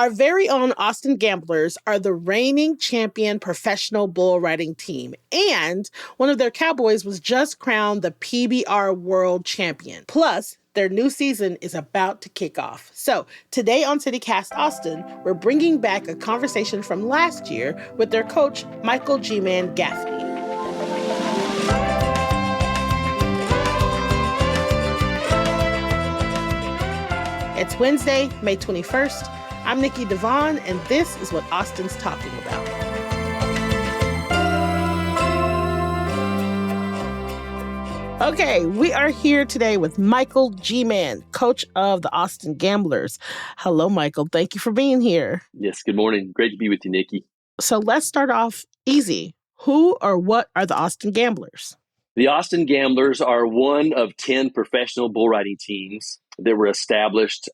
Our very own Austin Gamblers are the reigning champion professional bull riding team, and one of their cowboys was just crowned the PBR World Champion. Plus, their new season is about to kick off. So, today on CityCast Austin, we're bringing back a conversation from last year with their coach, Michael G-Man Gaffney. It's Wednesday, May 21st. I'm Nikki Devon, and this is what Austin's talking about. Okay, we are here today with Michael G-Man, coach of the Austin Gamblers. Hello, Michael. Thank you for being here. Yes, good morning. Great to be with you, Nikki. So let's start off easy. Who or what are the Austin Gamblers? The Austin Gamblers are one of 10 professional bull riding teams that were established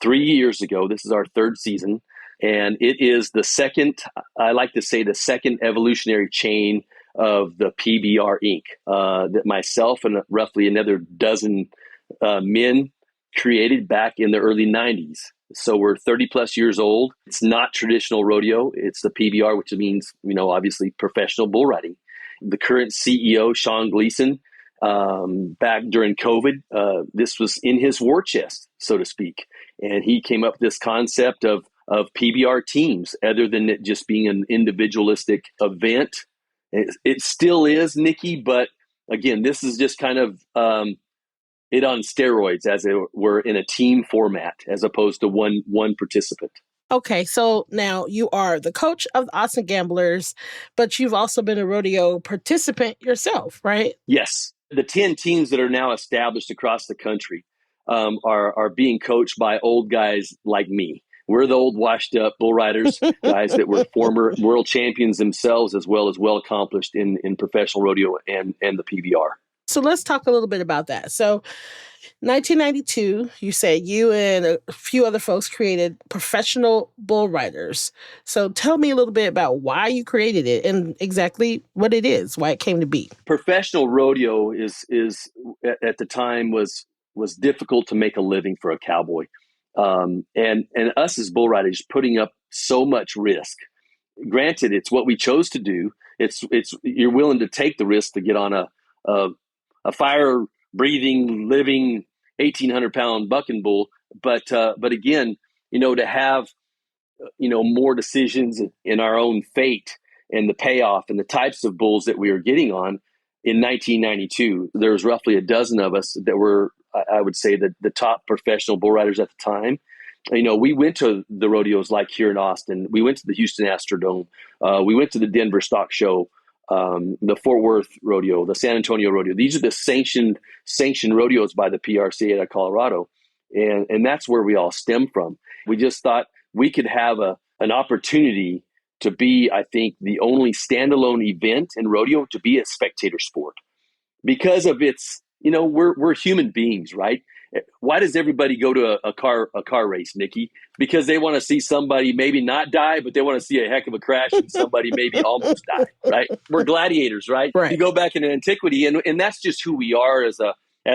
3 years ago. This is our third season, and it is the second, I like to say, the second evolutionary chain of the PBR Inc. That myself and roughly another dozen men created back in the early 90s. So we're 30 plus years old. It's not traditional rodeo. It's the PBR, which means, obviously professional bull riding. The current CEO, Sean Gleason, back during COVID, this was in his war chest, so to speak. And he came up with this concept of PBR teams, other than it just being an individualistic event. It still is, Nikki, but again, this is just kind of it on steroids, as it were, in a team format, as opposed to one participant. Okay, so now you are the coach of the Austin Gamblers, but you've also been a rodeo participant yourself, right? Yes. The 10 teams that are now established across the country are being coached by old guys like me. We're the old washed up bull riders, guys that were former world champions themselves, as well accomplished in professional rodeo and the PBR. So let's talk a little bit about that. So 1992, you said you and a few other folks created Professional Bull Riders. So tell me a little bit about why you created it and exactly what it is, why it came to be. Professional rodeo is at the time was difficult to make a living for a cowboy. And us as bull riders putting up so much risk. Granted, it's what we chose to do. It's you're willing to take the risk to get on a fire breathing, living 1,800-pound bucking bull, but again, to have more decisions in our own fate and the payoff and the types of bulls that we were getting on. In 1992, there was roughly a dozen of us that were, I would say, the top professional bull riders at the time. We went to the rodeos like here in Austin. We went to the Houston Astrodome. We went to the Denver Stock Show, the Fort Worth Rodeo, the San Antonio Rodeo. These are the sanctioned rodeos by the PRCA out of Colorado. And that's where we all stem from. We just thought we could have an opportunity to be, I think, the only standalone event in rodeo to be a spectator sport. Because of its, we're human beings, right? Why does everybody go to a car race, Nikki? Because they want to see somebody maybe not die, but they want to see a heck of a crash and somebody maybe almost die, right? We're gladiators, right? Right. You go back in antiquity, and that's just who we are as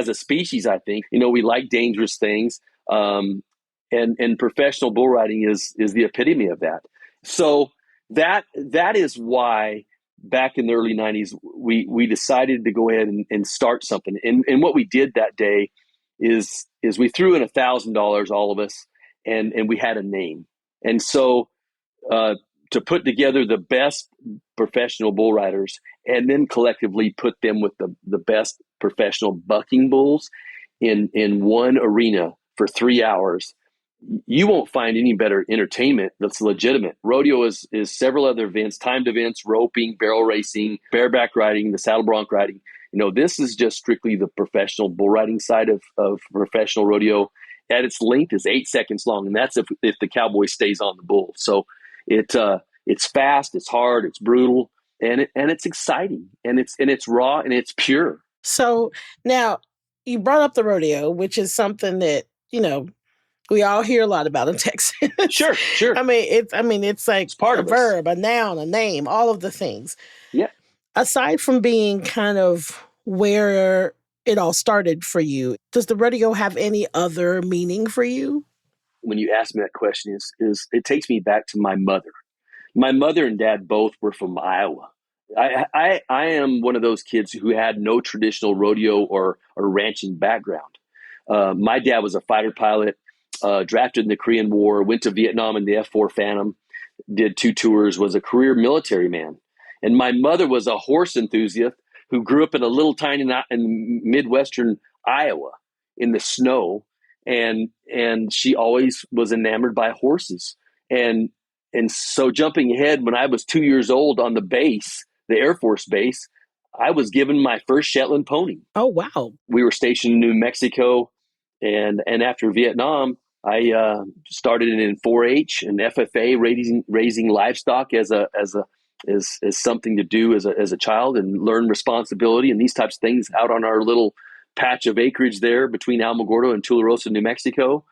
a species, I think. We like dangerous things, and professional bull riding is the epitome of that. So that is why back in the early 90s, we decided to go ahead and start something. And what we did that day is we threw in $1,000, all of us, and we had a name. And so to put together the best professional bull riders and then collectively put them with the best professional bucking bulls in one arena for 3 hours, you won't find any better entertainment that's legitimate. Rodeo is several other events, timed events, roping, barrel racing, bareback riding, the saddle bronc riding. This is just strictly the professional bull riding side of professional rodeo. At its length is 8 seconds long, and that's if the cowboy stays on the bull. So it's fast, it's hard, it's brutal, and it's exciting, and it's raw, and it's pure. So now you brought up the rodeo, which is something that we all hear a lot about in Texas. Sure. It's like it's part a of verb, us. a noun, a name, all of the things. Yeah. Aside from being kind of where it all started for you, does the rodeo have any other meaning for you? when you ask me that question is it takes me back to my mother. My mother and dad both were from Iowa. I am one of those kids who had no traditional rodeo or ranching background. My dad was a fighter pilot, drafted in the Korean War, went to Vietnam in the F-4 Phantom, did 2 tours, was a career military man. And my mother was a horse enthusiast who grew up in a little tiny in Midwestern Iowa in the snow. And she always was enamored by horses. And so jumping ahead, when I was 2 years old on the base, the Air Force base, I was given my first Shetland pony. Oh, wow. We were stationed in New Mexico. And after Vietnam, I started in 4-H and FFA, raising livestock as something to do as a child and learn responsibility and these types of things out on our little patch of acreage there between Alamogordo and Tularosa, New Mexico.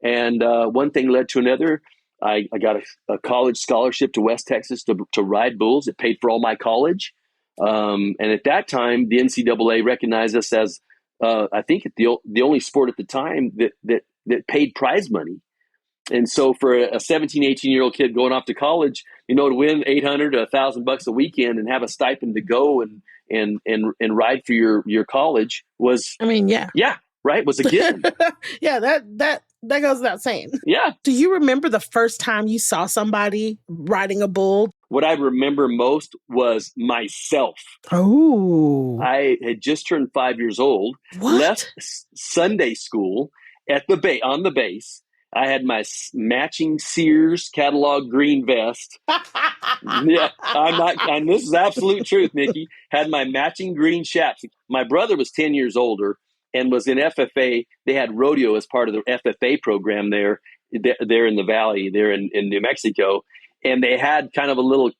And one thing led to another. I got a college scholarship to West Texas to ride bulls. It paid for all my college. And at that time, the NCAA recognized us as, I think, the only sport at the time that paid prize money. And so for a 17, 18-year-old kid going off to college, to win $800 to $1,000 a weekend and have a stipend to go and ride for your college was, right, was a given. Yeah, that goes without saying. Yeah. Do you remember the first time you saw somebody riding a bull? What I remember most was myself. Oh. I had just turned 5 years old, left Sunday school on the base. I had my matching Sears catalog green vest. Yeah, and this is absolute truth, Nikki. Had my matching green chaps. My brother was 10 years older and was in FFA. They had rodeo as part of the FFA program there in the valley, there in New Mexico. And they had kind of a little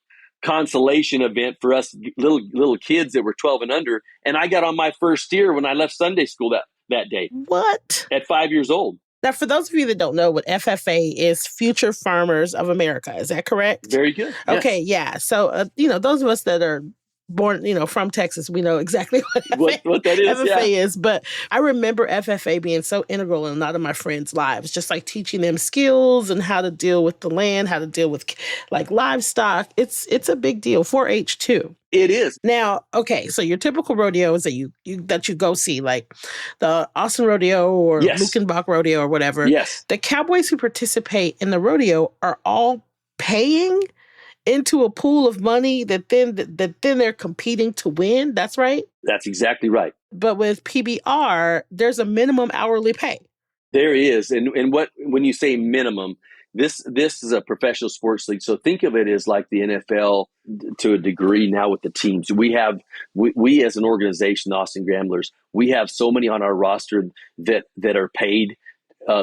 consolation event for us little kids that were 12 and under. And I got on my first steer when I left Sunday school that day. What? At 5 years old. Now, for those of you that don't know what FFA is, Future Farmers of America, is that correct? Very good. Okay, yes. Yeah. So, those of us that are born, from Texas, we know exactly what that is. FFA is. But I remember FFA being so integral in a lot of my friends' lives, just like teaching them skills and how to deal with the land, how to deal with like livestock. It's a big deal. 4-H too. It is. Now, okay, so your typical rodeos that you go see, like the Austin Rodeo or Luckenbach Rodeo or whatever. Yes. The cowboys who participate in the rodeo are all paying into a pool of money that then they're competing to win. That's right? That's exactly right. But with PBR, there's a minimum hourly pay. There is. And when you say minimum, this is a professional sports league. So think of it as like the NFL to a degree now with the teams. We as an organization, Austin Gamblers, we have so many on our roster that are paid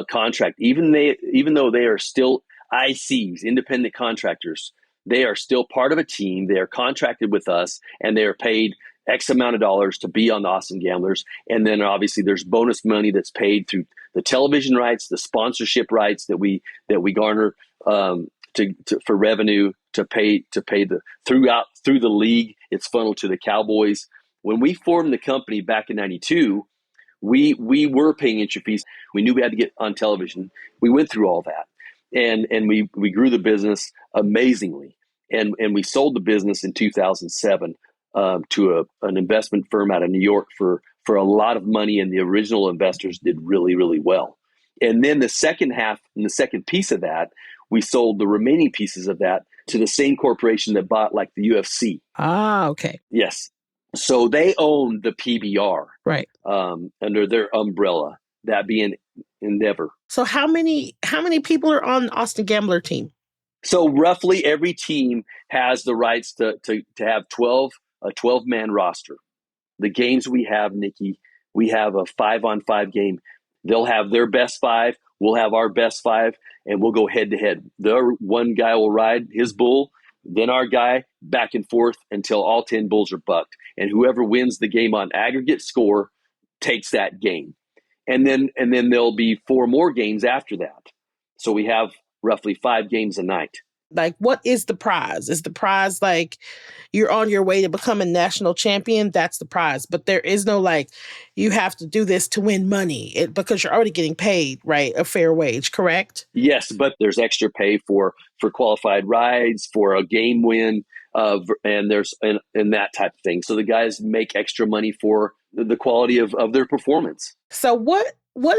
contract. Even though they are still ICs, independent contractors, they are still part of a team. They are contracted with us, and they are paid X amount of dollars to be on the Austin Gamblers. And then obviously there's bonus money that's paid through the television rights, the sponsorship rights that we garner for revenue to pay through the league. It's funneled to the Cowboys. When we formed the company back in '92, we were paying entry fees. We knew we had to get on television. We went through all that. And we grew the business amazingly. And we sold the business in 2007 to an investment firm out of New York for a lot of money. And the original investors did really, really well. And then the second half and the second piece of that, we sold the remaining pieces of that to the same corporation that bought like the UFC. Ah, okay. Yes. So they own the PBR. Right. Under their umbrella, that being Endeavor. So how many people are on the Austin Gambler team? So roughly every team has the rights to have a 12-man roster. The games we have, Nikki, we have a 5-on-5 game. They'll have their best 5. We'll have our best 5, and we'll go head to head. Their one guy will ride his bull, then our guy, back and forth until all 10 bulls are bucked. And whoever wins the game on aggregate score takes that game. And then there'll be 4 more games after that. So we have roughly 5 games a night. Like, what is the prize? Is the prize like you're on your way to become a national champion? That's the prize. But there is no like, you have to do this to win money because you're already getting paid, right? A fair wage, correct? Yes, but there's extra pay for qualified rides, for a game win, and there's and that type of thing. So the guys make extra money for the quality of their performance. So what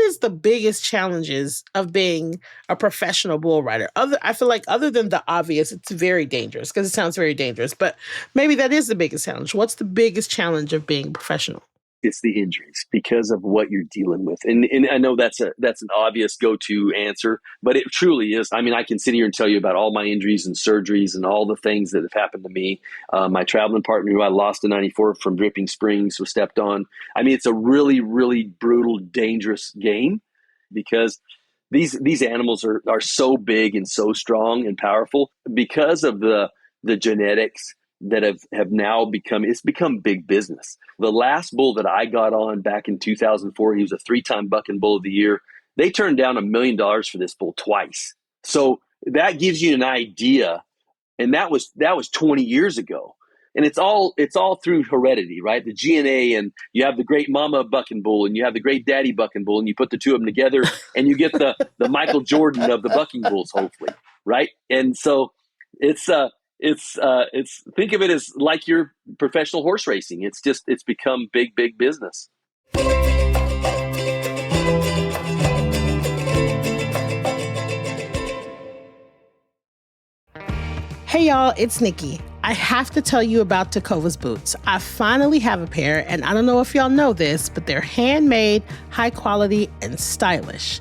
is the biggest challenges of being a professional bull rider? I feel like other than the obvious, it's very dangerous because it sounds very dangerous, but maybe that is the biggest challenge. What's the biggest challenge of being professional? It's the injuries because of what you're dealing with. And I know that's an obvious go-to answer, but it truly is. I mean, I can sit here and tell you about all my injuries and surgeries and all the things that have happened to me. My traveling partner who I lost in 94 from Dripping Springs was stepped on. I mean, it's a really, really brutal, dangerous game because these animals are so big and so strong and powerful because of the genetics that have now become big business. The last bull that I got on back in 2004, he was a 3-time Bucking Bull of the Year. They turned down $1 million for this bull twice. So that gives you an idea. And that was 20 years ago. And it's all through heredity, right? The GNA, and you have the great mama Bucking Bull and you have the great daddy Bucking Bull, and you put the two of them together and you get the Michael Jordan of the Bucking Bulls, hopefully, right? And so it's think of it as like your professional horse racing. It's become big business. Hey y'all, it's Nikki. I have to tell you about Tecovas boots. I finally have a pair, and I don't know if y'all know this, but they're handmade, high quality, and stylish.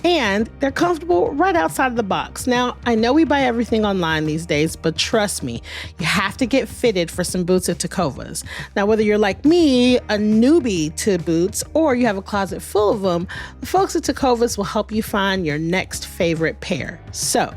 And they're comfortable right outside of the box. Now, I know we buy everything online these days, but trust me, you have to get fitted for some boots at Tecovas. Now, whether you're like me, a newbie to boots, or you have a closet full of them, the folks at Tecovas will help you find your next favorite pair. So,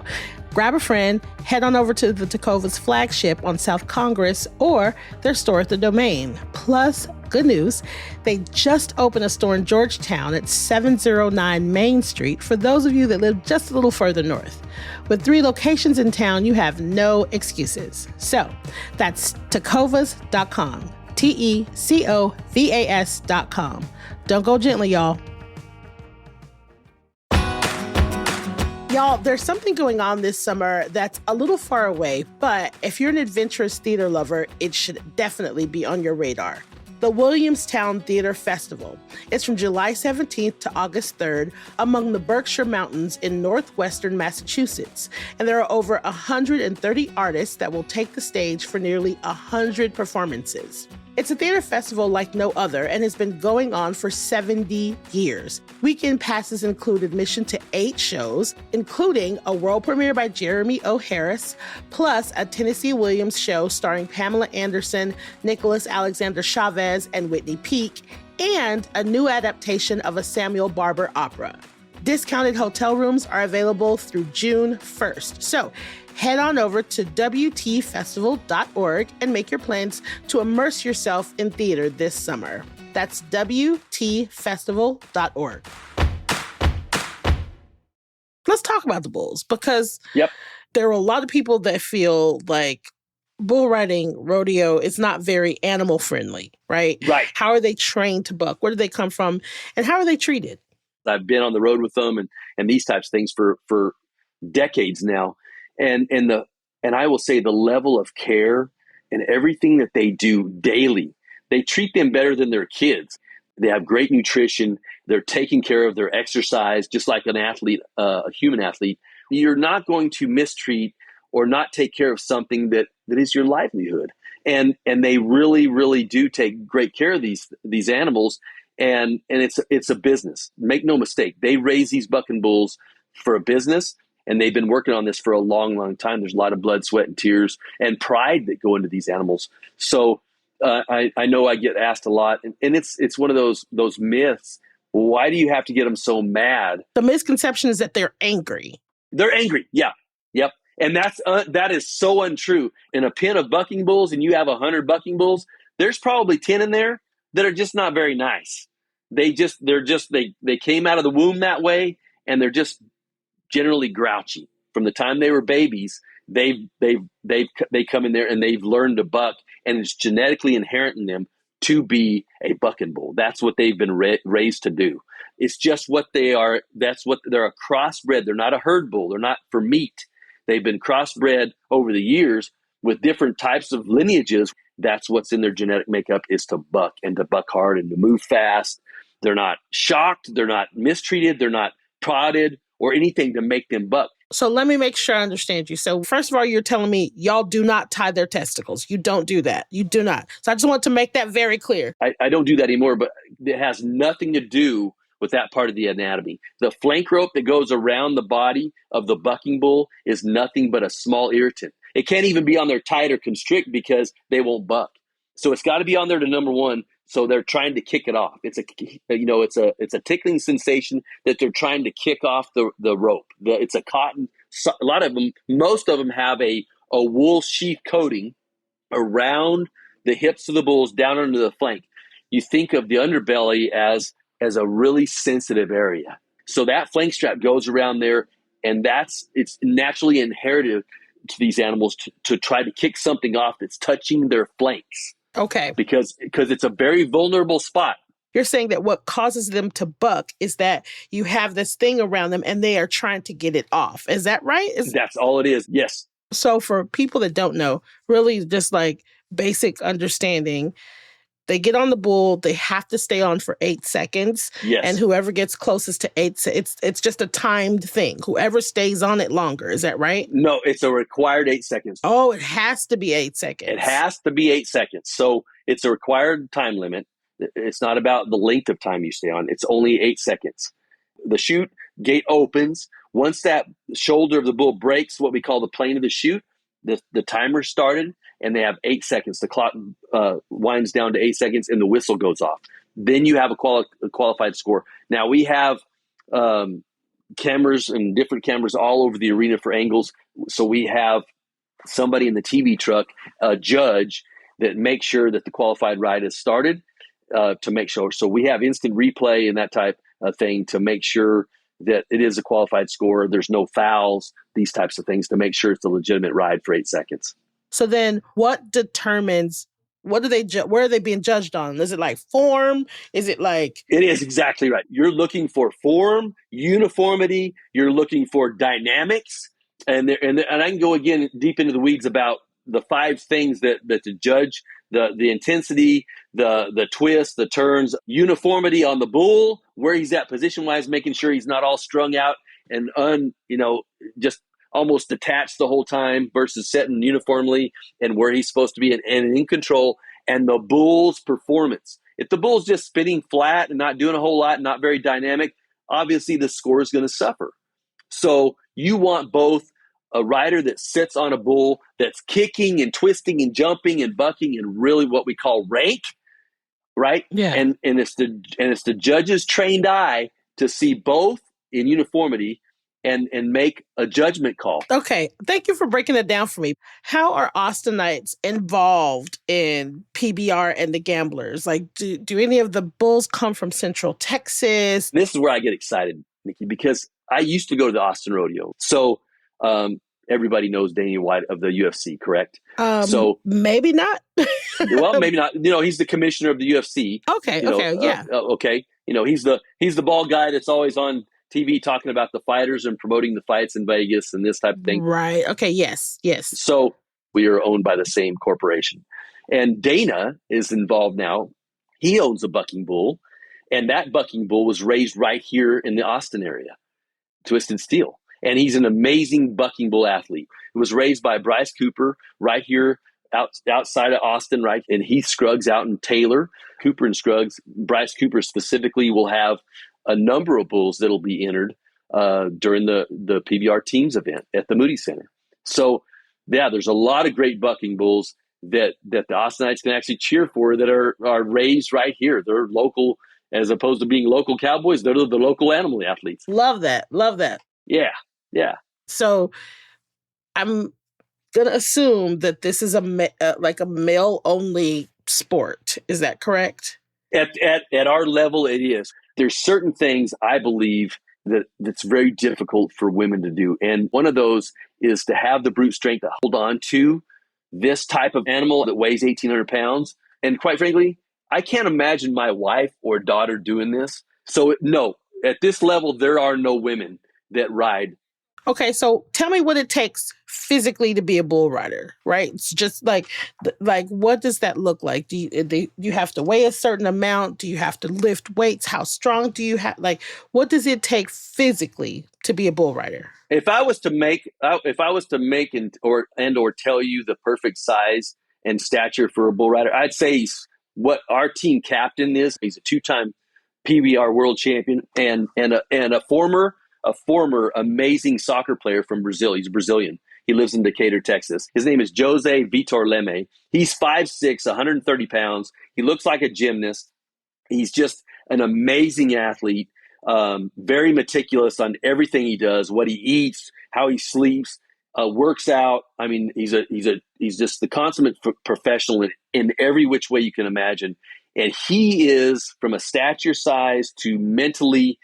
grab a friend, head on over to the Tecovas flagship on South Congress or their store at the Domain. Plus, good news, they just opened a store in Georgetown at 709 Main Street for those of you that live just a little further north. With 3 locations in town, you have no excuses. So, that's tecovas.com, TECOVAS.com. Don't go gently, y'all. Y'all, there's something going on this summer that's a little far away, but if you're an adventurous theater lover, it should definitely be on your radar. The Williamstown Theater Festival. It's from July 17th to August 3rd among the Berkshire Mountains in northwestern Massachusetts. And there are over 130 artists that will take the stage for nearly 100 performances. It's a theater festival like no other and has been going on for 70 years. Weekend passes include admission to 8 shows, including a world premiere by Jeremy O. Harris, plus a Tennessee Williams show starring Pamela Anderson, Nicholas Alexander Chavez, and Whitney Peak, and a new adaptation of a Samuel Barber opera. Discounted hotel rooms are available through June 1st. So head on over to WTFestival.org and make your plans to immerse yourself in theater this summer. That's WTFestival.org. Let's talk about the bulls because there are a lot of people that feel like bull riding rodeo is not very animal friendly, right? Right. How are they trained to buck? Where do they come from? And how are they treated? I've been on the road with them and these types of things for decades now. And I will say the level of care and everything that they do daily, they treat them better than their kids. They have great nutrition. They're taking care of their exercise, just like an athlete, a human athlete. You're not going to mistreat or not take care of something that is your livelihood. And they really, really do take great care of these animals. And it's a business. Make no mistake. They raise these bucking bulls for a business, and they've been working on this for a long, long time. There's a lot of blood, sweat, and tears and pride that go into these animals. So I know I get asked a lot, and it's one of those myths. Why do you have to get them so mad? The misconception is that they're angry. They're angry. Yeah. Yep. And that is so untrue. In a pen of bucking bulls, and you have 100 bucking bulls, there's probably 10 in there that are just not very nice. They came out of the womb that way, and they're just generally grouchy from the time they were babies. they come in there and they've learned to buck, and it's genetically inherent in them to be a bucking bull. That's what they've been raised to do. It's just what they are. That's what they're a crossbred. They're not a herd bull. They're not for meat. They've been crossbred over the years with different types of lineages. That's what's in their genetic makeup, is to buck and to buck hard and to move fast. They're not shocked. They're not mistreated. They're not prodded or anything to make them buck. So let me make sure I understand you. So first of all, you're telling me y'all do not tie their testicles. You don't do that. You do not. So I just want to make that very clear. I don't do that anymore, but it has nothing to do with that part of the anatomy. The flank rope that goes around the body of the bucking bull is nothing but a small irritant. It can't even be on there tight or constrict because they won't buck. So it's got to be on there to number one. So they're trying to kick it off. It's a tickling sensation that they're trying to kick off the rope. It's a cotton. A lot of them, most of them have a wool sheath coating around the hips of the bulls down under the flank. You think of the underbelly as a really sensitive area. So that flank strap goes around there, and it's naturally inherited to these animals to try to kick something off that's touching their flanks. Okay. Because it's a very vulnerable spot. You're saying that what causes them to buck is that you have this thing around them and they are trying to get it off. Is that right? That's all it is. Yes. So for people that don't know, really just like basic understanding, they get on the bull, they have to stay on for 8 seconds. Yes. And whoever gets closest to 8, it's just a timed thing. Whoever stays on it longer. Is that right? No, it's a required 8 seconds. Oh, it has to be 8 seconds. It has to be 8 seconds. So it's a required time limit. It's not about the length of time you stay on. It's only 8 seconds. The chute gate opens. Once that shoulder of the bull breaks, what we call the plane of the chute, the timer started, and they have 8 seconds. The clock winds down to 8 seconds, and the whistle goes off. Then you have a qualified score. Now, we have cameras and different cameras all over the arena for angles. So we have somebody in the TV truck, a judge, that makes sure that the qualified ride has started to make sure. So we have instant replay and that type of thing to make sure that it is a qualified score. There's no fouls, these types of things to make sure it's a legitimate ride for 8 seconds. So then what determines, where are they being judged on? Is it like form? Is it like... It is exactly right. You're looking for form, uniformity. You're looking for dynamics. And I can go again deep into the weeds about the 5 things that the judge, the intensity, the twist, the turns, uniformity on the bull, where he's at position-wise, making sure he's not all strung out and just almost detached the whole time versus setting uniformly and where he's supposed to be and in control, and the bull's performance. If the bull's just spinning flat and not doing a whole lot, not very dynamic, obviously the score is going to suffer. So you want both a rider that sits on a bull that's kicking and twisting and jumping and bucking and really what we call rank, right? Yeah. And it's the judge's trained eye to see both in uniformity and make a judgment call. Okay. Thank you for breaking that down for me. How are Austinites involved in PBR and the Gamblers? Like, do any of the bulls come from Central Texas? This is where I get excited, Nikki, because I used to go to the Austin Rodeo. So everybody knows Dana White of the UFC, correct? So maybe not. Well, maybe not. He's the commissioner of the UFC. Okay. Yeah. Okay. He's the bald guy that's always on TV talking about the fighters and promoting the fights in Vegas and this type of thing. Right. Okay. Yes. So we are owned by the same corporation. And Dana is involved now. He owns a bucking bull. And that bucking bull was raised right here in the Austin area, Twisted Steel. And he's an amazing bucking bull athlete. It was raised by Bryce Cooper right here outside of Austin, right? And Heath Scruggs out in Taylor. Cooper and Scruggs. Bryce Cooper specifically will have a number of bulls that'll be entered during the PBR teams event at the Moody Center. So, yeah, there's a lot of great bucking bulls that the Austinites can actually cheer for that are raised right here. They're local, as opposed to being local cowboys. They're the local animal athletes. Love that. Yeah. So I'm going to assume that this is like a male-only sport. Is that correct? At our level, it is. There's certain things I believe that's very difficult for women to do. And one of those is to have the brute strength to hold on to this type of animal that weighs 1,800 pounds. And quite frankly, I can't imagine my wife or daughter doing this. So no, at this level, there are no women that ride. Okay, so tell me what it takes physically to be a bull rider, right? It's just like what does that look like? Do you have to weigh a certain amount? Do you have to lift weights? How strong do you have? Like, what does it take physically to be a bull rider? If I was to make or tell you the perfect size and stature for a bull rider, I'd say what our team captain is. He's a 2-time PBR world champion and a former amazing soccer player from Brazil. He's Brazilian. He lives in Decatur, Texas. His name is Jose Vitor Leme. He's 5'6", 130 pounds. He looks like a gymnast. He's just an amazing athlete. Very meticulous on everything he does, what he eats, how he sleeps, works out. I mean, he's just the consummate professional in every which way you can imagine. And he is, from a stature size to mentally,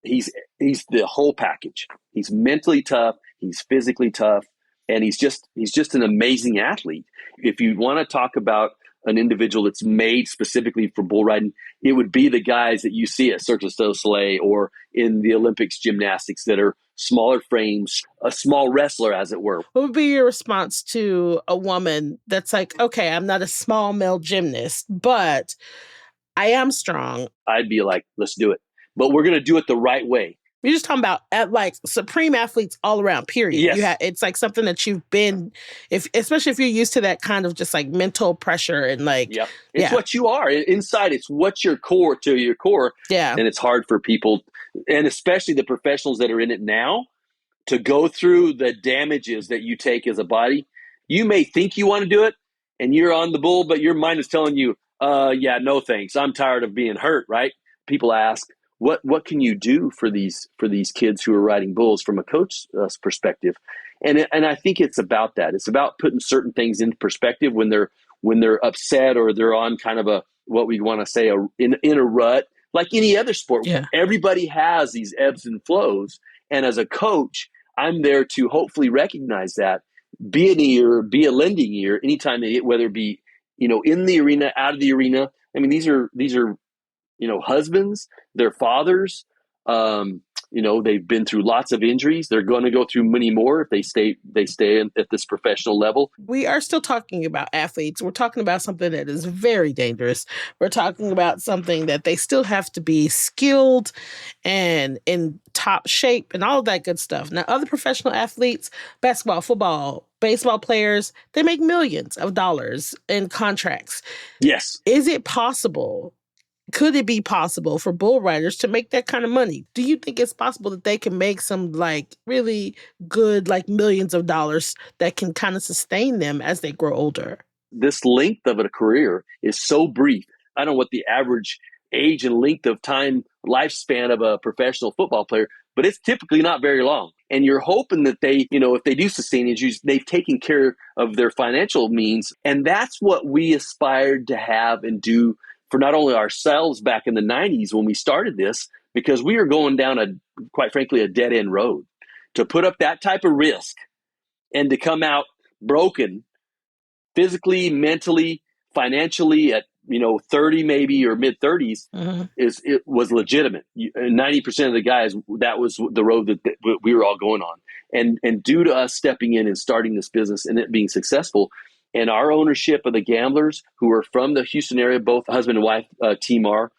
he's the whole package. He's mentally tough. He's physically tough, and he's just an amazing athlete. If you want to talk about an individual that's made specifically for bull riding, it would be the guys that you see at Cirque du Soleil or in the Olympics gymnastics that are smaller frames, a small wrestler, as it were. What would be your response to a woman that's like, okay, I'm not a small male gymnast, but I am strong? I'd be like, let's do it. But we're going to do it the right way. You're just talking about like supreme athletes all around, period. Yes. It's like something that you've been, especially if you're used to that kind of just like mental pressure and like. Yep. It's what you are. Inside, it's what's your core to your core. Yeah. And it's hard for people, and especially the professionals that are in it now, to go through the damages that you take as a body. You may think you want to do it, and you're on the bull, but your mind is telling you, yeah, no thanks. I'm tired of being hurt, right? People ask, what can you do for these kids who are riding bulls from a coach's perspective? And I think it's about that. It's about putting certain things into perspective when they're upset or they're on kind of a, what we want to say, in a rut, like any other sport. Yeah. Everybody has these ebbs and flows. And as a coach, I'm there to hopefully recognize that, be an ear, be a lending ear, anytime they get, whether it be, in the arena, out of the arena. I mean, these are husbands, they're fathers. They've been through lots of injuries. They're going to go through many more if they stay at this professional level. We are still talking about athletes. We're talking about something that is very dangerous. We're talking about something that they still have to be skilled and in top shape and all of that good stuff. Now, other professional athletes, basketball, football, baseball players, they make millions of dollars in contracts. Yes. Is it possible? Could it be possible for bull riders to make that kind of money? Do you think it's possible that they can make some like really good, like millions of dollars that can kind of sustain them as they grow older? This length of a career is so brief. I don't know what the average age and length of time lifespan of a professional football player, but it's typically not very long. And you're hoping that they, if they do sustain injuries, they've taken care of their financial means. And that's what we aspired to have and do for not only ourselves back in the 90s when we started this, because we were going down quite frankly, a dead end road. To put up that type of risk and to come out broken physically, mentally, financially at 30 maybe or mid 30s, it was legitimate. 90% of the guys, that was the road that we were all going on. And due to us stepping in and starting this business and it being successful, and our ownership of the Gamblers, who are from the Houston area, both husband and wife team are,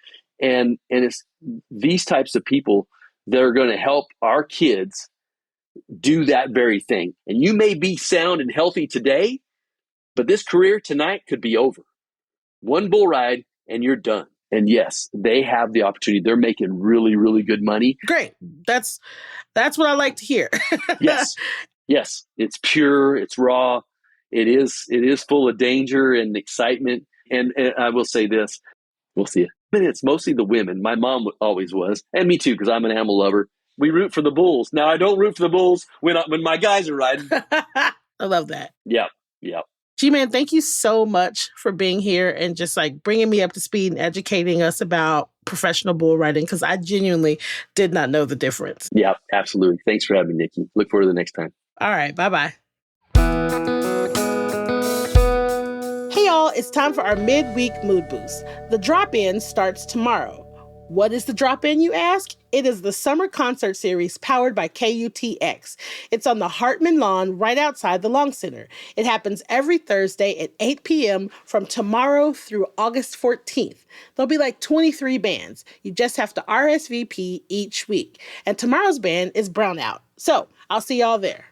and it's these types of people that are going to help our kids do that very thing. And you may be sound and healthy today, but this career tonight could be over. One bull ride and you're done. And yes, they have the opportunity. They're making really, really good money. Great. That's what I like to hear. Yes. It's pure. It's raw. It is full of danger and excitement. And I will say this, we'll see it. It's mostly the women. My mom always was, and me too, because I'm an animal lover. We root for the bulls. Now, I don't root for the bulls when my guys are riding. I love that. Yep. G-Man, thank you so much for being here and just like bringing me up to speed and educating us about professional bull riding because I genuinely did not know the difference. Yeah, absolutely. Thanks for having me, Nikki. Look forward to the next time. All right. Bye-bye. Hey, y'all. It's time for our midweek mood boost. The drop-in starts tomorrow. What is the drop-in, you ask? It is the summer concert series powered by KUTX. It's on the Hartman Lawn right outside the Long Center. It happens every Thursday at 8 p.m. from tomorrow through August 14th. There'll be like 23 bands. You just have to RSVP each week. And tomorrow's band is Brownout. So I'll see y'all there.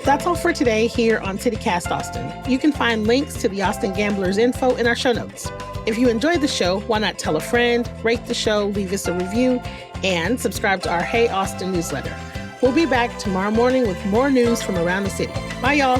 That's all for today here on CityCast Austin. You can find links to the Austin Gamblers info in our show notes. If you enjoyed the show, why not tell a friend, rate the show, leave us a review, and subscribe to our Hey Austin newsletter. We'll be back tomorrow morning with more news from around the city. Bye, y'all.